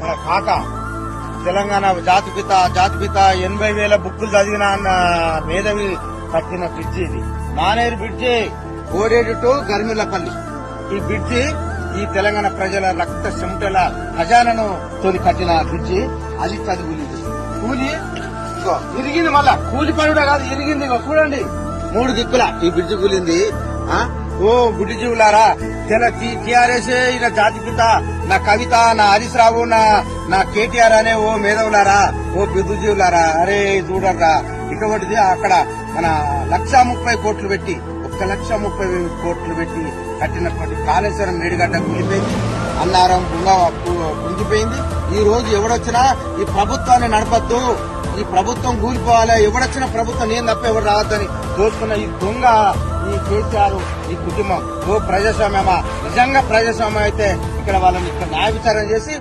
మన కాక తెలంగాణ జాతిపిత 80,000 బుక్కులు చదివిన అన్న మేధావి కట్టిన బ్రిడ్జి ఇది. Maneru bridge Odedu to Garmillapalli. ఈ బ్రిడ్జి ఈ తెలంగాణ ప్రజల రక్త చెమటల ఖజానాను తోని కట్టిన బ్రిడ్జి. అది చదువులింది కూలి ఇరిగింది, మళ్ళా కూలి పనుడే కాదు ఇరిగింది. చూడండి 3 దిక్కుల ఈ బ్రిడ్జి కూలింది. ఓ బుద్ధిజీవులారా, టీఆర్ఎస్ ఈయన జాతిపిత నా కవిత, నా హరీష్ రావు, నా కేటీఆర్ అనే ఓ మేధావులారా, ఓ బుద్ధిజీవులారా, అరే చూడరా ఇటువంటిది అక్కడ మన 1,30,000 కోట్లు పెట్టి 1,30,000 కోట్లు పెట్టి కట్టినటువంటి కాళేశ్వరం మేడిగడ్డ కూలిపోయింది. అన్నారం కుంగిపోయింది. ఈ రోజు ఎవడొచ్చినా ఈ ప్రభుత్వాన్ని నడపద్దు, ఈ ప్రభుత్వం కూలిపోవాలి, ఎవడొచ్చినా ప్రభుత్వం నేను తప్ప ఎవరు రావద్దని దోచుకున్న ఈ దొంగ ఈ కేసీఆర్ ఈ కుటుంబం ఓ ప్రజాస్వామ్యమా? నిజంగా ప్రజాస్వామ్యం అయితే ఇక్కడ వాళ్ళని న్యాయ విచారణ చేసి